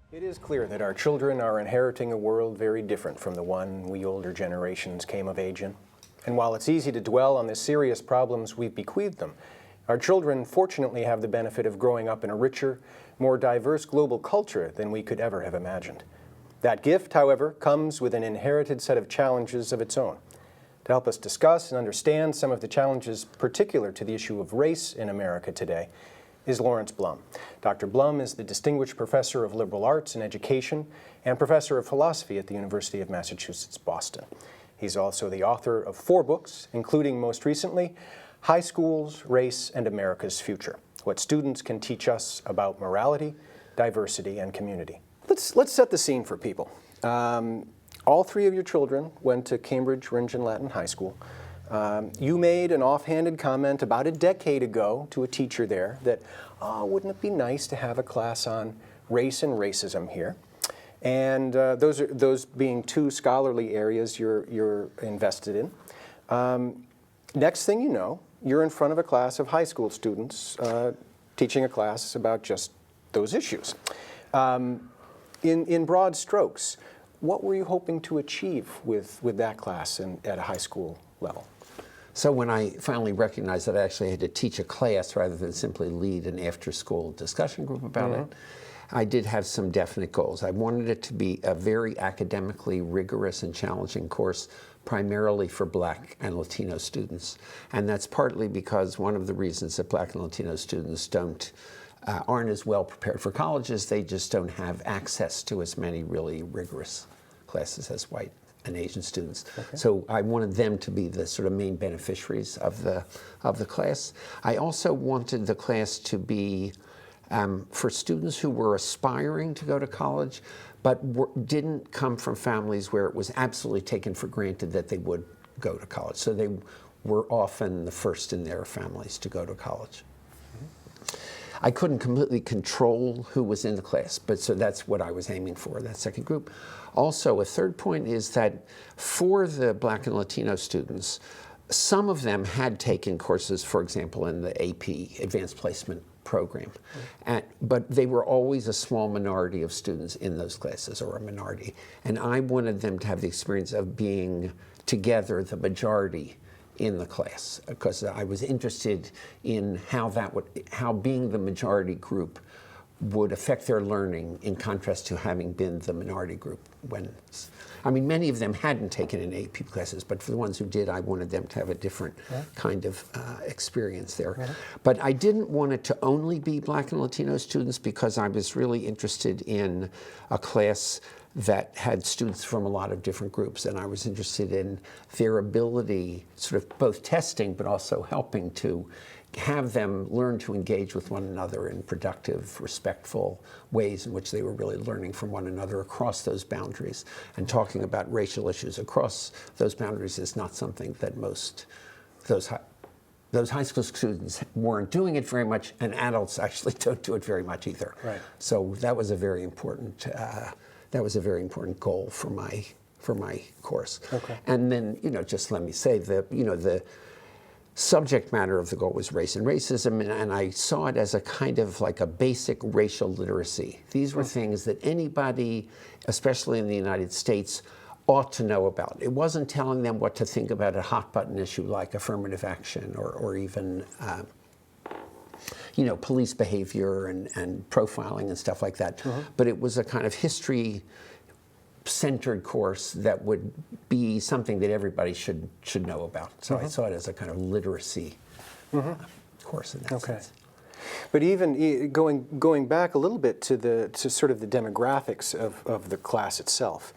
It is clear that our children are inheriting a world very different from the one we older generations came of age in. And while it's easy to dwell on the serious problems we've bequeathed them, our children fortunately have the benefit of growing up in a richer, more diverse global culture than we could ever have imagined. That gift, however, comes with an inherited set of challenges of its own. To help us discuss and understand some of the challenges particular to the issue of race in America today is Lawrence Blum. Dr. Blum is the Distinguished Professor of Liberal Arts and Education and Professor of Philosophy at the University of Massachusetts, Boston. He's also the author of 4 books, including most recently, High Schools, Race, and America's Future: What Students Can Teach Us About Morality, Diversity, and Community. Let's set the scene for people. All 3 of your children went to Cambridge Rindge and Latin High School. You made an offhanded comment about a decade ago to a teacher there that, oh, wouldn't it be nice to have a class on race and racism here? And those being 2 scholarly areas you're invested in. Next thing you know, you're in front of a class of high school students teaching a class about just those issues. In broad strokes, what were you hoping to achieve with that class at a high school level? So when I finally recognized that I actually had to teach a class rather than simply lead an after-school discussion group about it, I did have some definite goals. I wanted it to be a very academically rigorous and challenging course, primarily for Black and Latino students. And that's partly because one of the reasons that Black and Latino students aren't as well prepared for colleges, they just don't have access to as many really rigorous classes as white and Asian students. Okay. So I wanted them to be the sort of main beneficiaries of the class. I also wanted the class to be for students who were aspiring to go to college, but didn't come from families where it was absolutely taken for granted that they would go to college. So they were often the first in their families to go to college. I couldn't completely control who was in the class, but so that's what I was aiming for, that second group. Also, a third point is that for the Black and Latino students, some of them had taken courses, for example, in the AP, Advanced Placement Program, but they were always a small minority of students in those classes, or a minority. And I wanted them to have the experience of being together the majority in the class, because I was interested in how being the majority group would affect their learning in contrast to having been the minority group I mean, many of them hadn't taken any AP classes, but for the ones who did, I wanted them to have a different kind of experience there. But I didn't want it to only be Black and Latino students, because I was really interested in a class that had students from a lot of different groups, and I was interested in their ability, sort of both testing but also helping to have them learn to engage with one another in productive, respectful ways in which they were really learning from one another across those boundaries. And talking about racial issues across those boundaries is not something that those high school students weren't doing it very much, and adults actually don't do it very much either. Right. So that was a very important goal for my course. Okay. And then, just let me say that, the subject matter of the goal was race and racism, and I saw it as a kind of like a basic racial literacy. These were things that anybody, especially in the United States, ought to know about. It wasn't telling them what to think about a hot button issue like affirmative action or even police behavior and profiling and stuff like that. But it was a kind of history-centered course that would be something that everybody should know about. So I saw it as a kind of literacy course in that sense. But even going back a little bit to sort of the demographics of the class itself,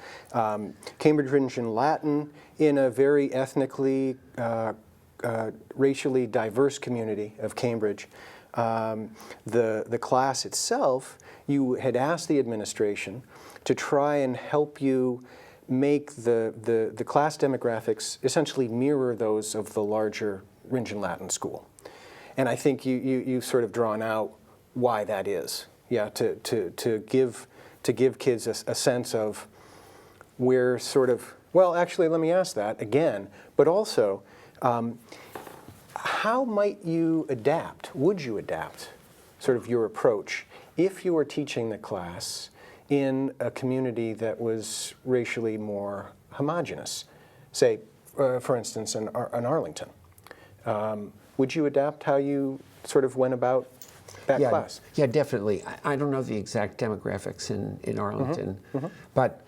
Cambridge Rindge and Latin in a very ethnically, racially diverse community of Cambridge. The class itself, you had asked the administration to try and help you make the class demographics essentially mirror those of the larger Rindge and Latin school. And I think you've sort of drawn out why that is. Yeah, to give kids a sense of where sort of, well, actually, let me ask that again, but also, how might you adapt, would you adapt sort of your approach if you were teaching the class in a community that was racially more homogenous, say, for instance, in Arlington. Would you adapt how you sort of went about that class? Yeah, definitely. I don't know the exact demographics in Arlington, but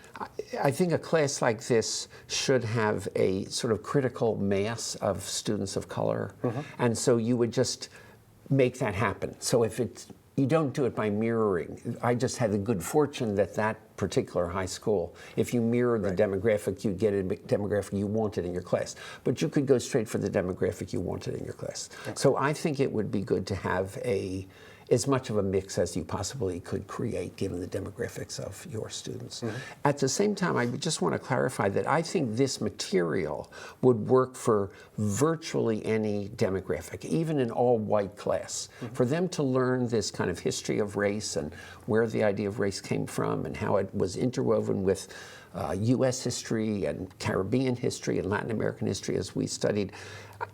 I think a class like this should have a sort of critical mass of students of color, and so you would just make that happen. So if you don't do it by mirroring. I just had the good fortune that that particular high school, if you mirrored the demographic, you get a demographic you wanted in your class. But you could go straight for the demographic you wanted in your class. Okay. So I think it would be good to have as much of a mix as you possibly could create given the demographics of your students. At the same time, I just want to clarify that I think this material would work for virtually any demographic, even an all-white class. For them to learn this kind of history of race and where the idea of race came from and how it was interwoven with U.S. history and Caribbean history and Latin American history as we studied,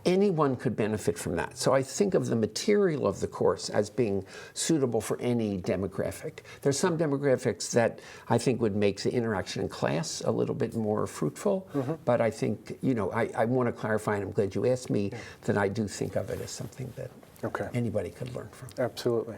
anyone could benefit from that. So I think of the material of the course as being suitable for any demographic. There's some demographics that I think would make the interaction in class a little bit more fruitful, but I think, I want to clarify, and I'm glad you asked me, that I do think of it as something that anybody could learn from. Absolutely.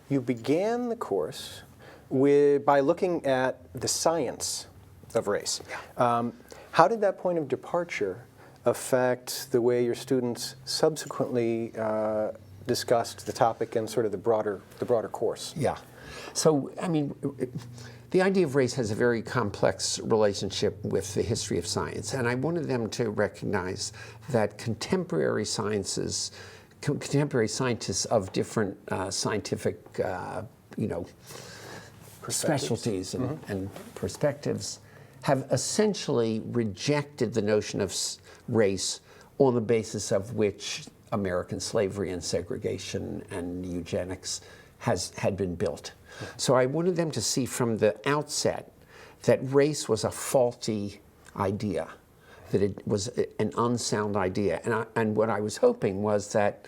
You began the course by looking at the science of race. How did that point of departure affect the way your students subsequently discussed the topic and sort of the broader course? Yeah. So, I mean, the idea of race has a very complex relationship with the history of science, and I wanted them to recognize that contemporary scientists of different scientific, specialties and perspectives have essentially rejected the notion of race on the basis of which American slavery and segregation and eugenics had been built. So I wanted them to see from the outset that race was a faulty idea, that it was an unsound idea. And what I was hoping was that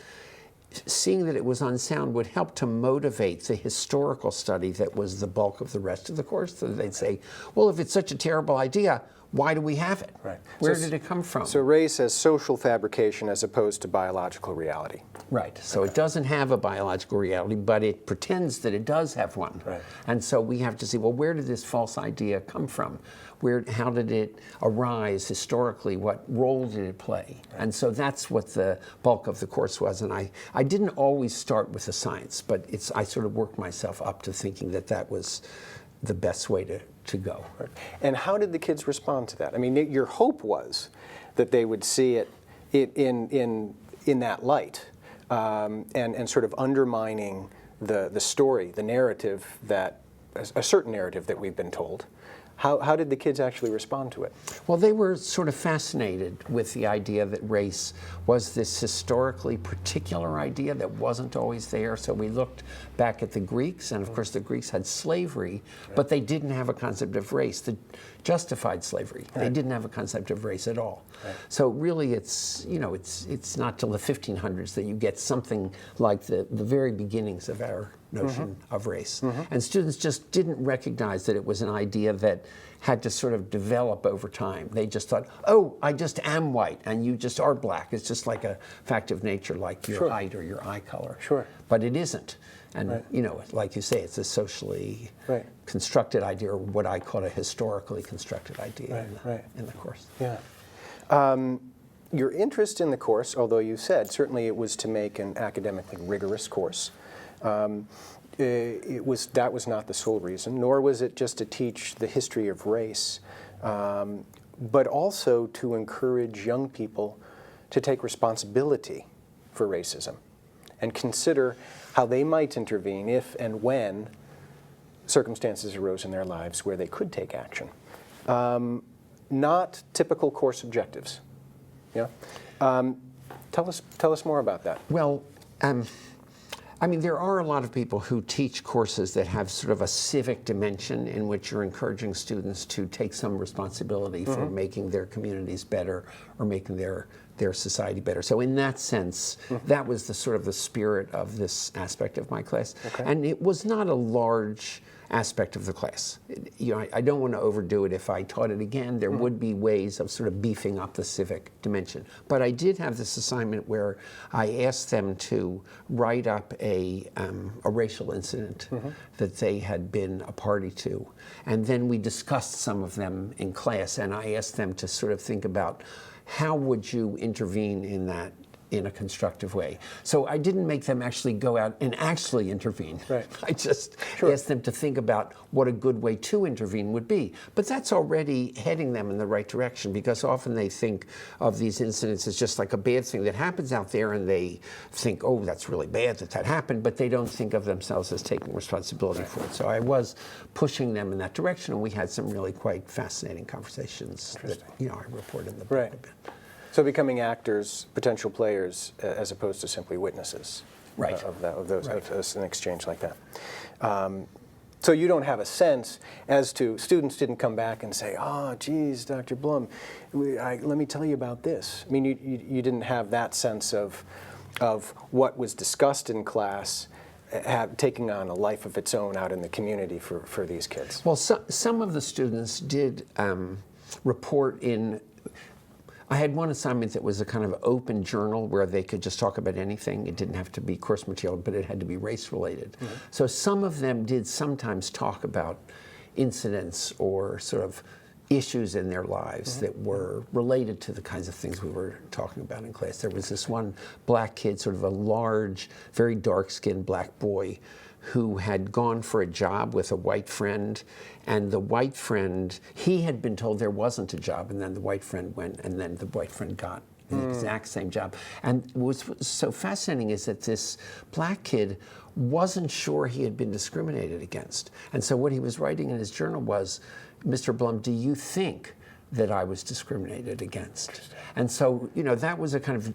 seeing that it was unsound would help to motivate the historical study that was the bulk of the rest of the course. So they'd say, well, if it's such a terrible idea, why do we have it? Right. Where did it come from? So race as social fabrication as opposed to biological reality. Right. So it doesn't have a biological reality, but it pretends that it does have one. Right. And so we have to see, well, where did this false idea come from? How did it arise historically? What role did it play? Right. And so that's what the bulk of the course was. And I didn't always start with the science, but I sort of worked myself up to thinking that was the best way to go. Right. And how did the kids respond to that? I mean, your hope was that they would see it in that light and sort of undermining the story, the narrative a certain narrative that we've been told. How did the kids actually respond to it? Well, they were sort of fascinated with the idea that race was this historically particular idea that wasn't always there. So we looked back at the Greeks, and of course the Greeks had slavery, but they didn't have a concept of race that justified slavery. They didn't have a concept of race at all. So really it's not till the 1500s that you get something like the very beginnings of our notion of race. And students just didn't recognize that it was an idea that had to sort of develop over time. They just thought, oh, I just am white and you just are black. It's just like a fact of nature, like your height or your eye color. But it isn't. And, like you say, it's a socially constructed idea, or what I call a historically constructed idea in the course. Yeah. Your interest in the course, although you said certainly it was to make an academically rigorous course, that was not the sole reason, nor was it just to teach the history of race, but also to encourage young people to take responsibility for racism and consider how they might intervene if and when circumstances arose in their lives where they could take action. Not typical course objectives. Yeah. Tell us more about that. Well, I mean, there are a lot of people who teach courses that have sort of a civic dimension in which you're encouraging students to take some responsibility for making their communities better or making their society better. So in that sense, that was the sort of the spirit of this aspect of my class. And it was not a large aspect of the class. You know, I don't want to overdo it. If I taught it again, there would be ways of sort of beefing up the civic dimension. But I did have this assignment where I asked them to write up a racial incident that they had been a party to. And then we discussed some of them in class, and I asked them to sort of think about how would you intervene in that in a constructive way. So I didn't make them actually go out and actually intervene. Right. I just asked them to think about what a good way to intervene would be. But that's already heading them in the right direction, because often they think of these incidents as just like a bad thing that happens out there, and they think, oh, that's really bad that happened, but they don't think of themselves as taking responsibility for it. So I was pushing them in that direction, and we had some really quite fascinating conversations that, you know, I report in the book a bit. So becoming actors, potential players, as opposed to simply witnesses of an exchange like that. So you don't have a sense as to, students didn't come back and say, oh, geez, Dr. Blum, let me tell you about this. I mean, you didn't have that sense of what was discussed in class taking on a life of its own out in the community for these kids. Well, some of the students did report in. I had one assignment that was a kind of open journal where they could just talk about anything. It didn't have to be course material, but it had to be race related. So some of them did sometimes talk about incidents or sort of issues in their lives that were related to the kinds of things we were talking about in class. There was this one black kid, sort of a large, very dark-skinned black boy, who had gone for a job with a white friend, and the white friend, he had been told there wasn't a job, and then the white friend went, and then the white friend got the exact same job. And what's so fascinating is that this black kid wasn't sure he had been discriminated against. And so what he was writing in his journal was, Mr. Blum, do you think that I was discriminated against? And so, you know, that was a kind of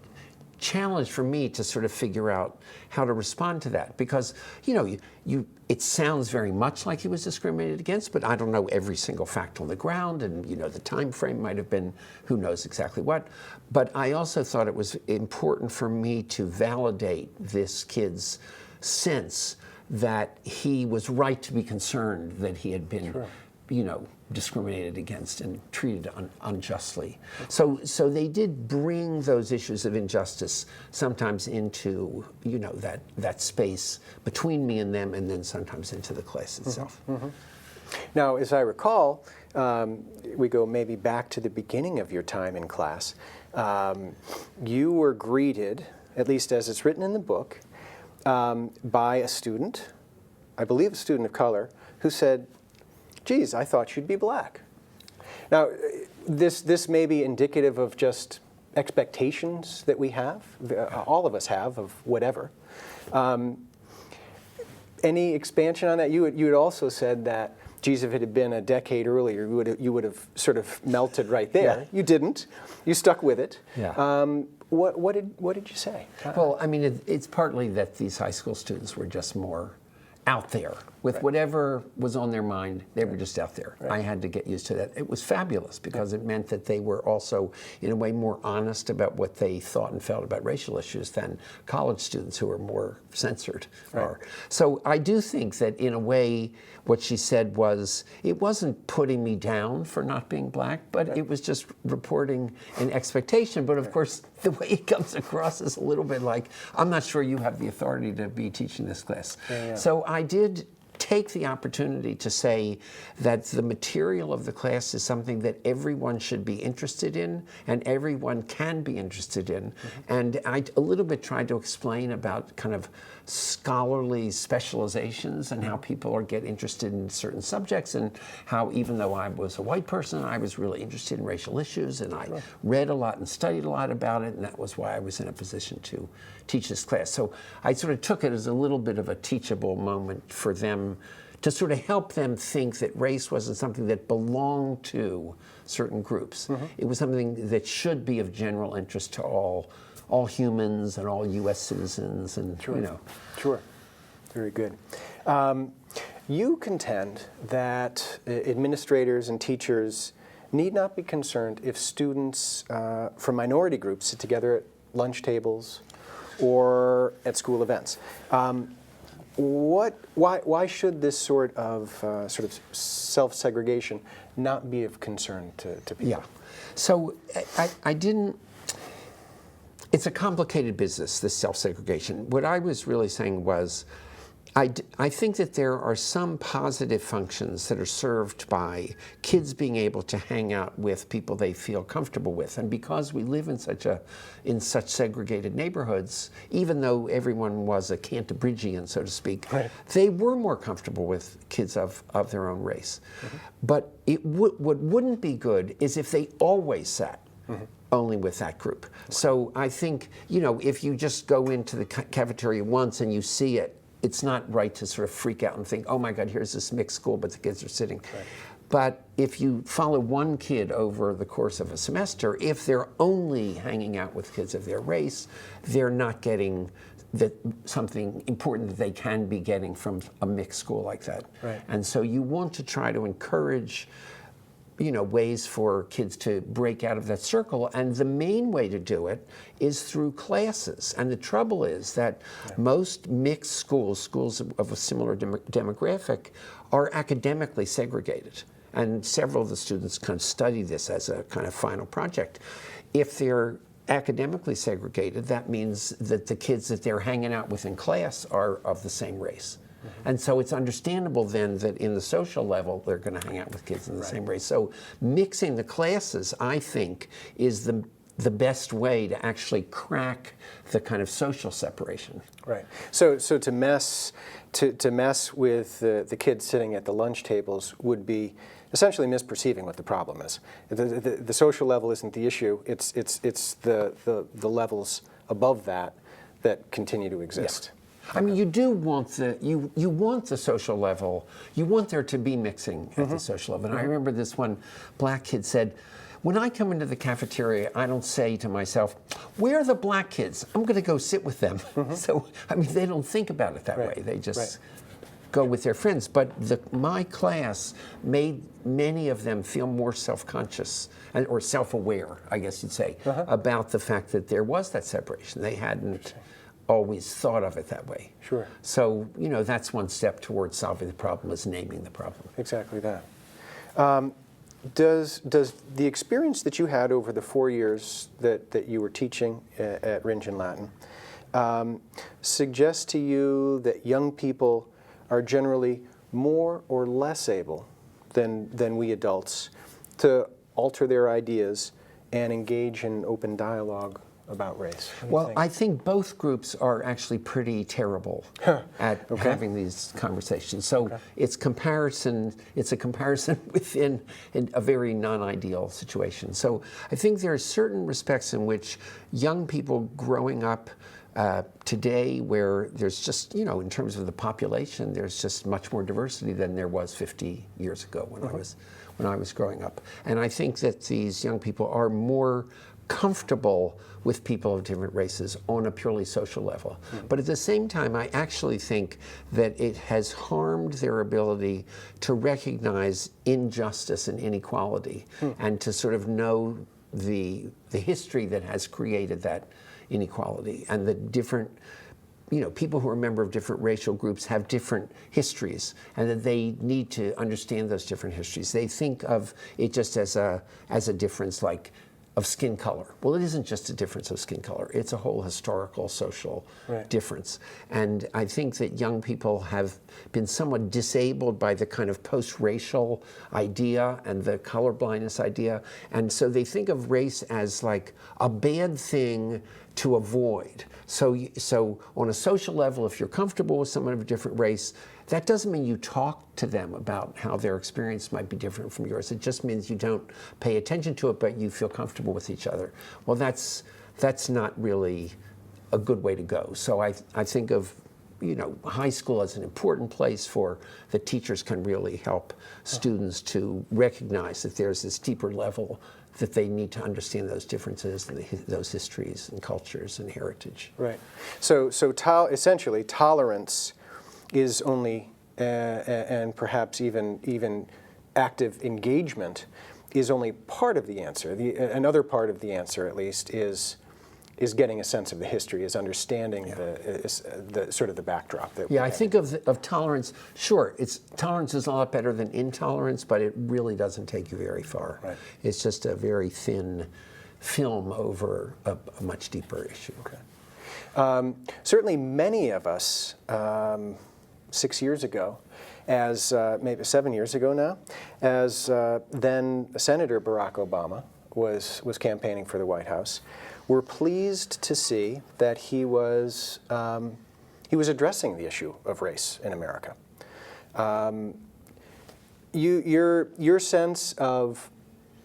challenge for me to sort of figure out how to respond to that, because, you know, it sounds very much like he was discriminated against, but I don't know every single fact on the ground, and, you know, the time frame might have been who knows exactly what. But I also thought it was important for me to validate this kid's sense that he was right to be concerned that he had been you know, discriminated against and treated unjustly. So they did bring those issues of injustice sometimes into, you know, that space between me and them, and then sometimes into the class itself. Now, as I recall, we go maybe back to the beginning of your time in class. You were greeted, at least as it's written in the book, by a student, I believe a student of color, who said, geez, I thought you'd be black. Now, this may be indicative of just expectations that we have, all of us have, of whatever. Any expansion on that? You had also said that, geez, if it had been a decade earlier, you would have sort of melted right there. Yeah. You didn't. You stuck with it. Yeah. What did you say? Well, I mean, it's partly that these high school students were just more out there with whatever was on their mind. They were just out there. I had to get used to that. It was fabulous because it meant that they were also, in a way, more honest about what they thought and felt about racial issues than college students who are more censored are. So I do think that, in a way, what she said was, it wasn't putting me down for not being black, but it was just reporting an expectation. But of course, the way it comes across is a little bit like, I'm not sure you have the authority to be teaching this class. So I did take the opportunity to say that the material of the class is something that everyone should be interested in and everyone can be interested in. And I a little bit tried to explain about kind of scholarly specializations and how people get interested in certain subjects, and how, even though I was a white person, I was really interested in racial issues, and I read a lot and studied a lot about it, and that was why I was in a position to teach this class. So I sort of took it as a little bit of a teachable moment for them, to sort of help them think that race wasn't something that belonged to certain groups. It was something that should be of general interest to all humans and all U.S. citizens, and you know. Sure, very good. You contend that administrators and teachers need not be concerned if students from minority groups sit together at lunch tables or at school events. Why should this sort of self-segregation not be of concern to people? Yeah. So I didn't. It's a complicated business, this self-segregation. What I was really saying was, I think that there are some positive functions that are served by kids being able to hang out with people they feel comfortable with. And because we live in such segregated neighborhoods, even though everyone was a Cantabrigian, so to speak, right, they were more comfortable with kids of their own race. Mm-hmm. But what wouldn't be good is if they always sat only with that group. So I think, if you just go into the cafeteria once and you see it, it's not right to sort of freak out and think, oh my God, here's this mixed school, but the kids are sitting. Right. But if you follow one kid over the course of a semester, if they're only hanging out with kids of their race, they're not getting something important that they can be getting from a mixed school like that. Right. And so you want to try to encourage ways for kids to break out of that circle. And the main way to do it is through classes. And the trouble is that most mixed schools of a similar demographic, are academically segregated. And several of the students kind of study this as a kind of final project. If they're academically segregated, that means that the kids that they're hanging out with in class are of the same race. Mm-hmm. And so it's understandable then that in the social level, they're going to hang out with kids in the same race. So mixing the classes, I think, is the best way to actually crack the kind of social separation. Right. So to mess with the kids sitting at the lunch tables would be essentially misperceiving what the problem is. The social level isn't the issue. It's the levels above that continue to exist. Yeah. I mean, you do want you want the social level. You want there to be mixing at the social level. And I remember this one black kid said, when I come into the cafeteria, I don't say to myself, where are the black kids? I'm going to go sit with them. So, I mean, they don't think about it that way. They just go with their friends. But my class made many of them feel more self-conscious or self-aware, I guess you'd say, about the fact that there was that separation. They hadn't always thought of it that way. Sure. So, that's one step towards solving the problem, is naming the problem. Exactly that. Does the experience that you had over the 4 years that you were teaching at Ringe and Latin suggest to you that young people are generally more or less able than we adults to alter their ideas and engage in open dialogue about race? Well, I think both groups are actually pretty terrible at having these conversations. So it's a comparison within a very non-ideal situation. So I think there are certain respects in which young people growing up today, where there's just, in terms of the population, there's just much more diversity than there was 50 years ago when I was growing up. And I think that these young people are more comfortable with people of different races on a purely social level. But at the same time, I actually think that it has harmed their ability to recognize injustice and inequality and to sort of know the history that has created that inequality, and the different, people who are a member of different racial groups have different histories, and that they need to understand those different histories. They think of it just as a difference like of skin color. Well, it isn't just a difference of skin color. It's a whole historical, social difference. And I think that young people have been somewhat disabled by the kind of post-racial idea and the colorblindness idea. And so they think of race as like a bad thing to avoid. So on a social level, if you're comfortable with someone of a different race, that doesn't mean you talk to them about how their experience might be different from yours. It just means you don't pay attention to it, but you feel comfortable with each other. Well, that's not really a good way to go. So I think of high school as an important place for the teachers can really help students to recognize that there's this deeper level that they need to understand those differences, those histories and cultures and heritage. Right. So essentially, tolerance is only, and perhaps even active engagement is only part of the answer. Another part of the answer, at least, is is getting a sense of the history, is understanding the sort of the backdrop. That I think of tolerance. Sure, tolerance is a lot better than intolerance, but it really doesn't take you very far. Right. It's just a very thin film over a much deeper issue. Okay. Certainly, many of us 6 years ago, as maybe 7 years ago now, as then Senator Barack Obama was campaigning for the White House, were pleased to see that he was addressing the issue of race in America. Your sense of,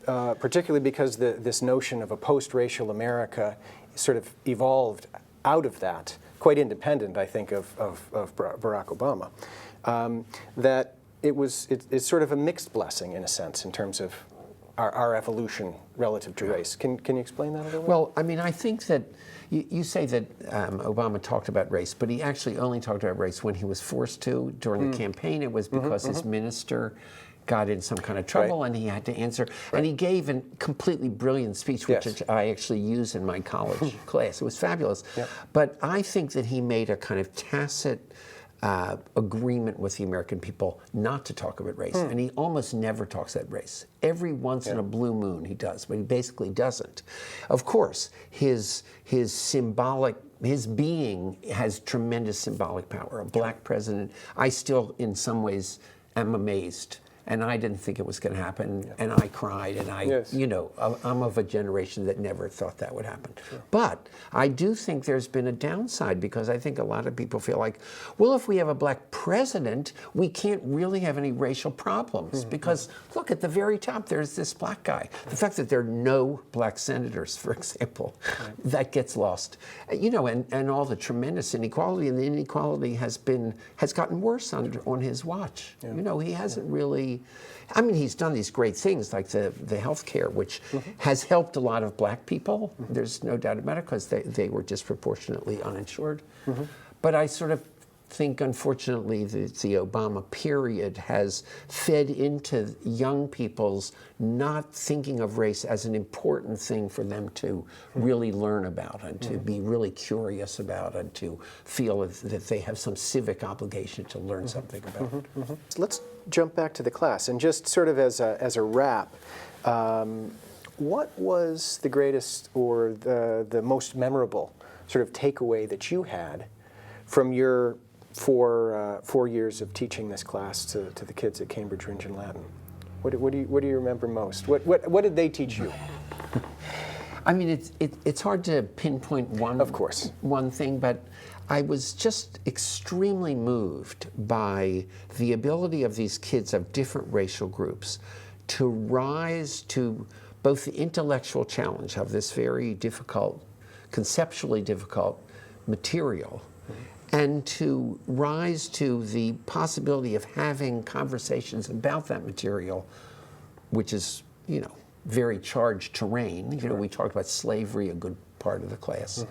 particularly because this notion of a post-racial America sort of evolved out of that, quite independent, I think, of Barack Obama, that it's sort of a mixed blessing in a sense in terms of our evolution relative to race. Can you explain that a little bit? Well, I mean, I think that you say that Obama talked about race, but he actually only talked about race when he was forced to. During the campaign, it was because his minister got in some kind of trouble and he had to answer. And he gave a completely brilliant speech, which I actually use in my college class. It was fabulous. Yep. But I think that he made a kind of tacit agreement with the American people not to talk about race. And he almost never talks about race. Every once in a blue moon he does, but he basically doesn't. Of course, his being has tremendous symbolic power. A black president, I still in some ways am amazed. And I didn't think it was going to happen, and I cried, and I'm of a generation that never thought that would happen. Sure. But I do think there's been a downside, because I think a lot of people feel like, well, if we have a black president, we can't really have any racial problems, because look, at the very top, there's this black guy. The fact that there are no black senators, for example, that gets lost. And all the tremendous inequality, and the inequality has gotten worse on his watch. Yeah. He hasn't really. I mean, he's done these great things like the health care, which has helped a lot of black people. There's no doubt about it, because they were disproportionately uninsured. But I sort of think, unfortunately, the Obama period has fed into young people's not thinking of race as an important thing for them to really learn about and to be really curious about and to feel that they have some civic obligation to learn something about it. So let's jump back to the class, and just sort of as a wrap, what was the greatest or the most memorable sort of takeaway that you had from your 4 years of teaching this class to the kids at Cambridge Rindge and Latin? What do you remember most? What did they teach you? I mean, it's hard to pinpoint one thing, but I was just extremely moved by the ability of these kids of different racial groups to rise to both the intellectual challenge of this very difficult, conceptually difficult material, and to rise to the possibility of having conversations about that material, which is, very charged terrain. We talked about slavery a good part of the class,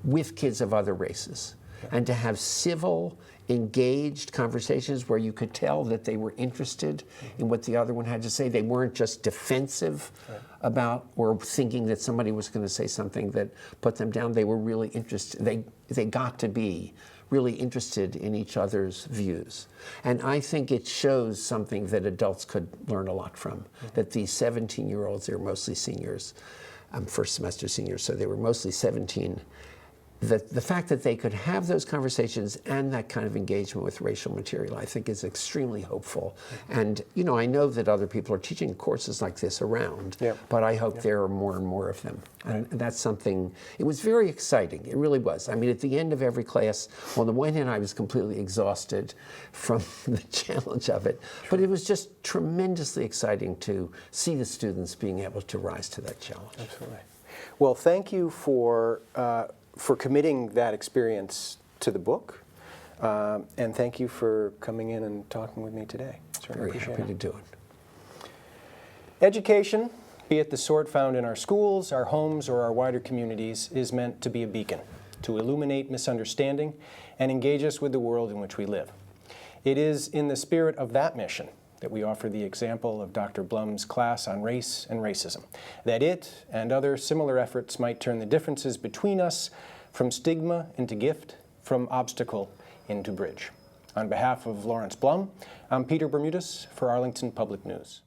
with kids of other races. And to have civil, engaged conversations where you could tell that they were interested in what the other one had to say. They weren't just defensive about or thinking that somebody was going to say something that put them down. They were really interested. They got to be really interested in each other's views. And I think it shows something that adults could learn a lot from, that these 17-year-olds, they're mostly seniors, first semester seniors, so they were mostly 17, that the fact that they could have those conversations and that kind of engagement with racial material, I think, is extremely hopeful. And, I know that other people are teaching courses like this around, but I hope there are more and more of them. And that's something, it was very exciting. It really was. I mean, at the end of every class, on the one hand, I was completely exhausted from the challenge of it, but it was just tremendously exciting to see the students being able to rise to that challenge. Absolutely. Well, thank you for committing that experience to the book, and thank you for coming in and talking with me today. Very happy to do it. Education, be it the sort found in our schools, our homes, or our wider communities, is meant to be a beacon, to illuminate misunderstanding and engage us with the world in which we live. It is in the spirit of that mission that we offer the example of Dr. Blum's class on race and racism, that it and other similar efforts might turn the differences between us from stigma into gift, from obstacle into bridge. On behalf of Lawrence Blum, I'm Peter Bermudez for Arlington Public News.